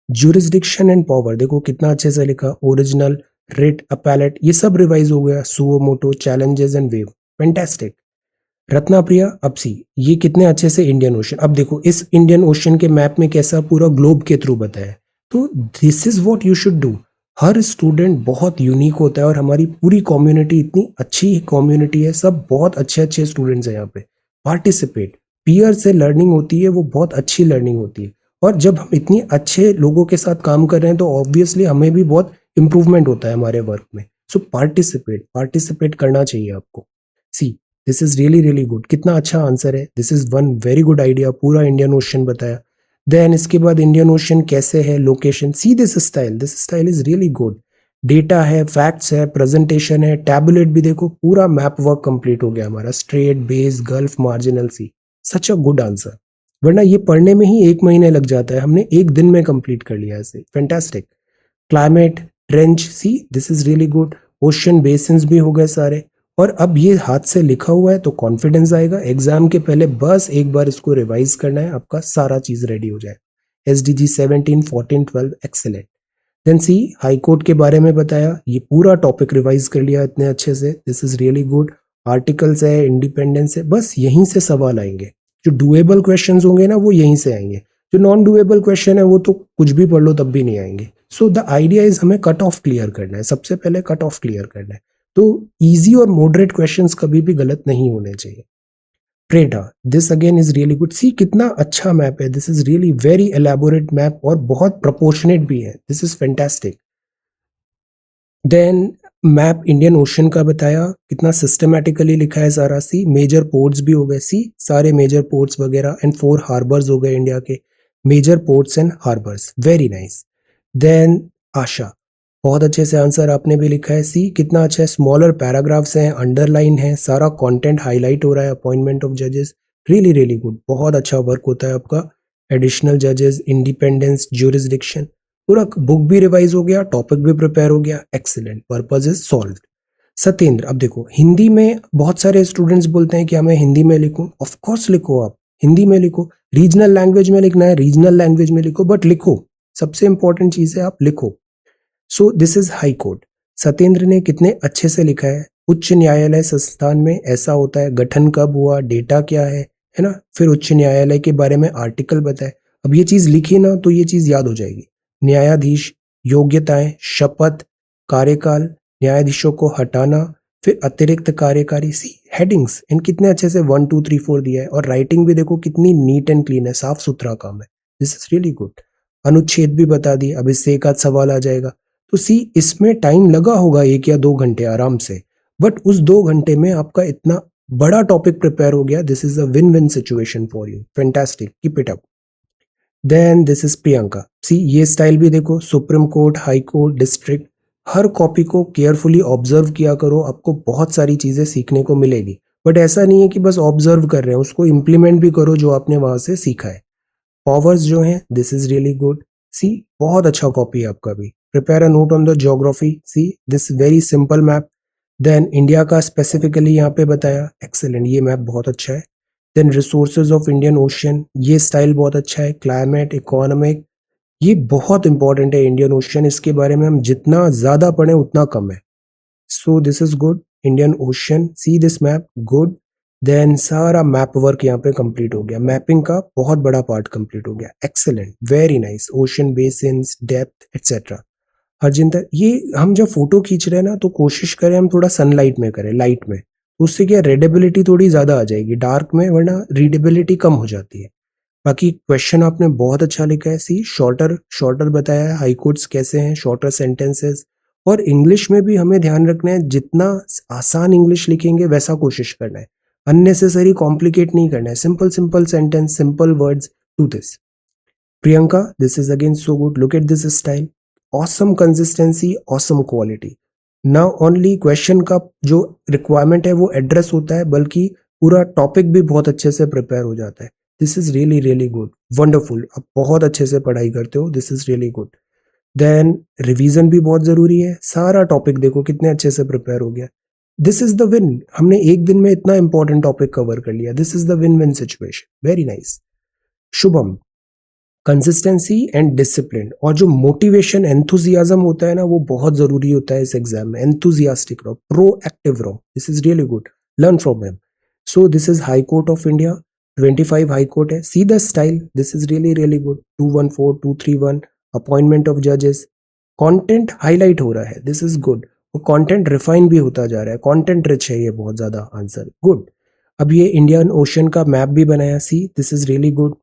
Jurisdiction and power देखो कितना अच्छे से लिखा. ओरिजिनल, रिट, अपैलेट, ये सब रिवाइज हो गया. Suo motu, challenges and wave, fantastic. Ratna Priya, अब सी ये कितने अच्छे से इंडियन ओशन. अब देखो इस इंडियन ओशन के मैप में कैसा पूरा ग्लोब के थ्रू बताया है. तो this is what you should do. Her student बहुत यूनिक होता है और हमारी पूरी कम्युनिटी इतनी अच्छी कम्युनिटी है, सब बहुत अच्छे अच्छे स्टूडेंट्स हैं यहाँ पे. पार्टिसिपेट, पीयर से लर्निंग होती है, वो बहुत अच्छी लर्निंग होती है. और जब हम इतनी अच्छे लोगों के साथ काम कर रहे हैं तो ऑब्वियसली हमें भी बहुत इंप्रूवमेंट होता है हमारे वर्क में. सो पार्टिसिपेट करना चाहिए आपको. See this is really really good. कितना अच्छा आंसर है. This is one very good idea. पूरा इंडियन ओशन बताया. देन इसके बाद इंडियन ओशन कैसे है, location. See this style is really good. Data है, फैक्ट्स है, प्रेजेंटेशन है, टैबुलेट भी देखो, पूरा मैप वर्क कंप्लीट हो गया हमारा. Strait, bays, gulf, marginal sea. Such a good answer. वरना ये पढ़ने में ही एक महीने लग जाता है, हमने एक दिन में कंप्लीट कर लिया ऐसे. Fantastic. Climate, trench, C this is really good. Ocean basins भी हो गए सारे. और अब ये हाथ से लिखा हुआ है तो कॉन्फिडेंस आएगा. एग्जाम के पहले बस एक बार इसको रिवाइज करना है, आपका सारा चीज रेडी हो जाए. SDG 17, 14, 12 excellent. देन सी हाई कोर्ट के बारे में बताया, ये पूरा टॉपिक रिवाइज कर लिया इतने अच्छे से, this is really good. Articles है, इंडिपेंडेंस है, बस यहीं से सवाल आएंगे। जो डुएबल क्वेश्चंस होंगे ना वो यहीं से आएंगे, जो नॉन डुएबल क्वेश्चन है वो तो कुछ भी पढ़ लो तब भी नहीं आएंगे। सो द आइडिया इज हमें कट ऑफ क्लियर करना है, सबसे पहले कट ऑफ क्लियर करना है। तो इजी और मॉडरेट क्वेश्चंस कभी भी गलत नहीं होने चाहिए। ट्रेडा, this again is really good. See कितना अच्छा मैप है, this is really very elaborate map और बहुत प्रोपोर्शनेट भी है, this is fantastic. Then map Indian ocean का बताया, कितना सिस्टमैटिकली लिखा है सारा। सी मेजर पोर्ट्स भी हो गए, सी सारे मेजर पोर्ट्स वगैरह, एंड 4 हार्बर्स हो गए इंडिया के, major ports and harbours, very nice. Then Asha, बहुत अच्छे से आंसर आपने भी लिखा है। सी कितना अच्छा है, स्मॉलर पैराग्राफ्स हैं, अंडरलाइन है, सारा कंटेंट हाईलाइट हो रहा है। अपॉइंटमेंट ऑफ जजेस, रियली रियली गुड, बहुत अच्छा वर्क होता है आपका। एडिशनल जजेस, इंडिपेंडेंस, ज्यूरिसडिक्शन, पूरा बुक भी रिवाइज हो गया, टॉपिक भी प्रिपेयर हो गया, excellent, purpose is solved. Satyendra, अब देखो हिंदी में बहुत सारे स्टूडेंट्स बोलते हैं कि हमें हिंदी में लिखूं, ऑफ कोर्स लिखो, आप हिंदी में लिखो। रीजनल लैंग्वेज में लिखना है, रीजनल लैंग्वेज में लिखो, बट लिखो, सबसे इंपॉर्टेंट चीज है आप लिखो। सो this is high court. Satyendra ने कितने अच्छे से लिखा है, उच्च न्यायालय संस्थान में ऐसा होता है, गठन कब हुआ, डेटा क्या है ना, फिर उच्च न्यायालय के बारे में आर्टिकल बताए। अब ये चीज लिखी ना तो ये चीज याद हो जाएगी। न्यायाधीश, योग्यताएं, शपथ, कार्यकाल, न्यायाधीशों को हटाना, फिर अतिरिक्त कार्यकारी, सी हेडिंग्स इन कितने अच्छे से 1 2 3 4 दिया है, और राइटिंग भी देखो कितनी नीट एंड क्लीन है, साफ सुथरा काम है, दिस इज रियली गुड। अनुच्छेद भी बता दिए, अब इससे एक आध सवाल आ जाएगा। तो सी इसमें टाइम लगा होगा 1 या 2 घंटे आराम से, बट उस 2 घंटे में आपका इतना बड़ा टॉपिक प्रिपेयर हो गया, this is a win win situation for you, fantastic, keep it up. Then this is Priyanka, see ये स्टाइल भी देखो, supreme court, high court, district, हर कॉपी को केयरफुली ऑब्जर्व किया करो, आपको बहुत सारी चीजें सीखने को मिलेगी। बट ऐसा नहीं है कि बस ऑब्जर्व कर रहे हैं, उसको इम्प्लीमेंट भी करो जो आपने वहां से सीखा है। पॉवर्स जो हैं, this is really good. See बहुत अच्छा कॉपी है आपका भी। Prepare a note on the geography, see this very simple map. Then India का स्पेसिफिकली यहाँ पे बताया, एक्सेलेंट, ये मैप बहुत अच्छा है। Then resources of Indian ocean, ये स्टाइल बहुत अच्छा है। क्लाइमेट, इकोनॉमिक, ये बहुत इंपॉर्टेंट है इंडियन ओशन, इसके बारे में हम जितना ज्यादा पढ़ें उतना कम है। So this is good. Indian ocean, see this map, good. Then सारा मैप वर्क यहाँ पे कंप्लीट हो गया, मैपिंग का बहुत बड़ा पार्ट कंप्लीट हो गया, excellent, very nice. Ocean basins, depth etcetera. Harjinder, ये हम जब फोटो खींच रहे हैं ना तो कोशिश करें हम थोड़ा सनलाइट में करें, लाइट में, उससे क्या रीडेबिलिटी थोड़ी ज्यादा आ जाएगी, डार्क में वरना रीडेबिलिटी कम हो जाती है। बाकी क्वेश्चन आपने बहुत अच्छा लिखा है। सी शॉर्टर शॉर्टर बताया है, हाई कोर्ट्स कैसे हैं, शॉर्टर सेंटेंसेस, और इंग्लिश में भी हमें ध्यान रखना है, जितना आसान इंग्लिश लिखेंगे वैसा कोशिश करना है, अननेसेसरी कॉम्प्लिकेट नहीं करना है, simple simple sentence, simple words, to this. Priyanka, this is again so good, look at this style, awesome consistency, awesome quality. ना ओनली क्वेश्चन का जो रिक्वायरमेंट है वो एड्रेस होता है, बल्कि पूरा टॉपिक भी बहुत अच्छे से प्रिपेयर हो जाता है। This is really really good, wonderful, आप बहुत अच्छे से पढ़ाई करते हो, this is really good. Then revision भी बहुत जरूरी है, सारा टॉपिक देखो कितने अच्छे से प्रिपेयर हो गया, दिस इज द विन, हमने एक दिन में इतना इंपॉर्टेंट टॉपिक कवर कर लिया, this is the win win situation, very nice. Shubham, consistency and discipline, और जो मोटिवेशन, एंथुजियाज्म होता है ना, वो बहुत जरूरी होता है इस एग्जाम में। एंथुजियास्टिक रहो, प्रोएक्टिव रहो, this is really good, learn from him. So this is high court of India, 25 high court है, see the style, this is really really good, 214 231, appointment of जजेस, कंटेंट हाईलाइट हो रहा है, this is good, और content refine भी होता जा रहा है, कंटेंट रिच है ये बहुत ज्यादा आंसर, गुड। अब ये इंडियन ओशन का मैप भी बनाया, सी this is really good,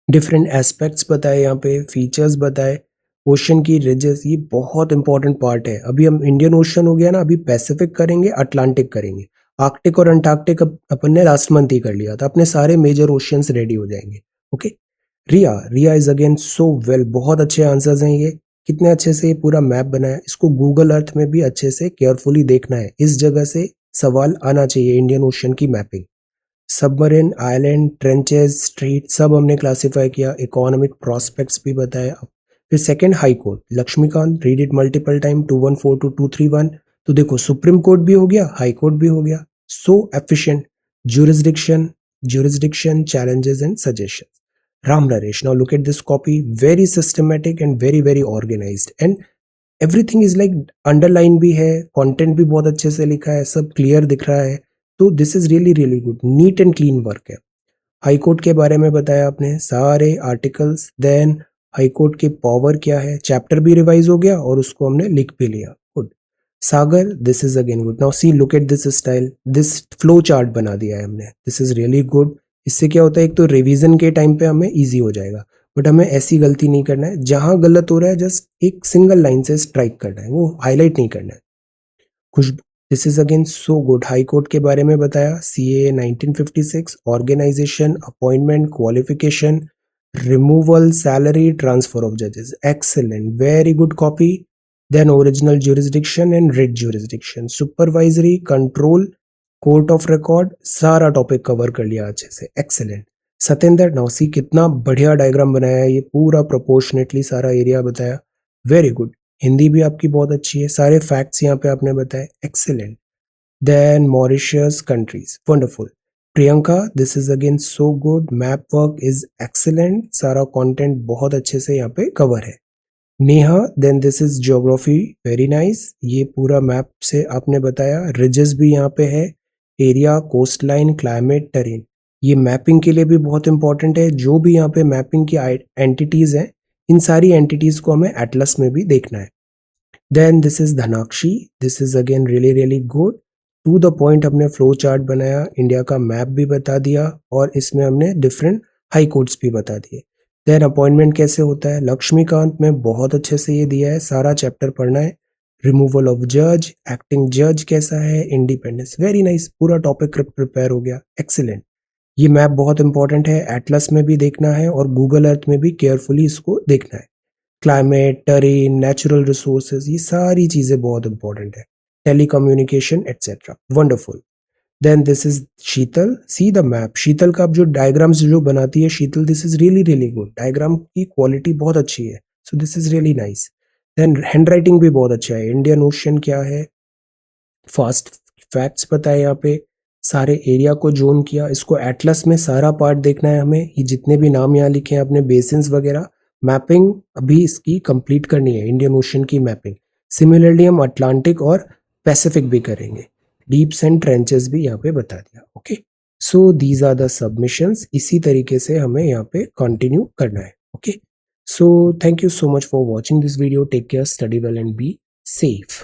different aspects बताए, यहाँ पे फीचर्स बताए, ओशन की रिजेस, ये बहुत इंपॉर्टेंट पार्ट है। अभी हम इंडियन ओशन हो गया ना, अभी पैसिफिक करेंगे, अटलांटिक करेंगे, आर्कटिक और अंटार्कटिक अपन ने लास्ट मंथ ही कर लिया था, अपने सारे मेजर ओशियंस रेडी हो जाएंगे। Okay, Riya, Riya is again so well, बहुत अच्छे आंसर्स हैं ये, कितने अच्छे से ये पूरा मैप बनाया, इसको गूगल अर्थ में भी अच्छे से केयरफुली देखना है, इस जगह से सवाल आना चाहिए इंडियन ओशन की mapping. Submarine, island, trenches, street, सब हमने क्लासिफाई किया, इकोनॉमिक प्रॉस्पेक्ट्स भी बताया। फिर second high court, Laxmikanth, read it multiple time, 214 to 231। तो देखो सुप्रीम कोर्ट भी हो गया, हाई कोर्ट भी हो गया, so efficient. Jurisdiction, jurisdiction, challenges and suggestion, Ram Naresh. Now look at this copy, very systematic and very organized, and everything is like underline भी है, कंटेंट भी बहुत अच्छे से लिखा है, सब क्लियर दिख रहा है, तो this is really good, neat and clean work है। हाई कोर्ट के बारे में बताया आपने, सारे आर्टिकल्स, देन हाई कोर्ट के पावर क्या है, चैप्टर भी रिवाइज हो गया और उसको हमने लिख भी लिया, good. Sagar, this is again good. Now see look at this style, this flow chart बना दिया है हमने, दिस इज रियली गुड। इससे क्या होता है, एक तो रिवीजन के टाइम पे हमें इजी हो जाएगा, बट हमें ऐसी गलती नहीं करना है, जहां गलत हो रहा है जस्ट एक सिंगल लाइन से स्ट्राइक करना है, वो हाईलाइट नहीं करना है। Khushboo, this is again so good. High court के बारे में बताया, CAA 1956, organisation, appointment, qualification, removal, salary, transfer of जजेस, excellent, very good copy. Then original jurisdiction and writ jurisdiction, supervisory, control, court of record, सारा topic cover कर लिया अच्छे से, एक्सेलेंट। सत्येंद्र, नौसी, कितना बढ़िया डायग्राम बनाया है, ये पूरा प्रोपोर्शनेटली सारा एरिया बताया, वेरी गुड। हिंदी भी आपकी बहुत अच्छी है, सारे फैक्ट्स यहाँ पे आपने बताए, excellent. Then Mauritius countries, wonderful. Priyanka, this is again so good, map work is excellent, सारा कंटेंट बहुत अच्छे से यहाँ पे कवर है। Neha, then this is geography, very nice, ये पूरा मैप से आपने बताया, रिजेस भी यहाँ पे है, area, coast line, climate, terrain, ये मैपिंग के लिए भी बहुत इंपॉर्टेंट है। जो भी यहाँ पे मैपिंग की एंटिटीज हैं, इन सारी एंटिटीज को हमें एटलस में भी देखना है। Then this is Dhanakshi, this is again really good, to the point हमने फ्लो चार्ट बनाया, इंडिया का मैप भी बता दिया और इसमें हमने डिफरेंट हाई कोर्ट्स भी बता दिए। देन अपॉइंटमेंट कैसे होता है, लक्ष्मीकांत में बहुत अच्छे से ये दिया है, सारा चैप्टर पढ़ना है। रिमूवल ऑफ जज, एक्टिंग जज कैसा है, इंडिपेंडेंस, वेरी नाइस, पूरा टॉपिक प्रिपेयर हो गया, एक्सीलेंट। ये मैप बहुत इंपॉर्टेंट है, एटलस में भी देखना है और गूगल अर्थ में भी केयरफुली इसको देखना है। क्लाइमेट, टेरेन, नेचुरल रिसोर्सेज, ये सारी चीजें बहुत इंपॉर्टेंट है, telecommunication etcetera, wonderful. Then this is Sheetal, see the map, Sheetal का आप जो डायग्राम्स जो बनाती है Sheetal, this is really good, diagram की क्वालिटी बहुत अच्छी है, so this is really nice. Then handwriting भी बहुत अच्छा है, इंडियन ओशियन क्या है, फास्ट फैक्ट्स बताए यहाँ पे, सारे एरिया को जोन किया, इसको एटलस में सारा पार्ट देखना है हमें, ये जितने भी नाम यहाँ लिखे हैं अपने बेसिन्स वगैरह, मैपिंग अभी इसकी कंप्लीट करनी है, इंडियन ओशन की मैपिंग। सिमिलरली हम अटलांटिक और पैसिफिक भी करेंगे, डीप्स एंड ट्रेंचेस भी यहाँ पे बता दिया, okay. So these are the submissions, इसी तरीके से हमें यहाँ पे कंटिन्यू करना है, okay. So thank you so much for watching this video, take care, study well and be safe.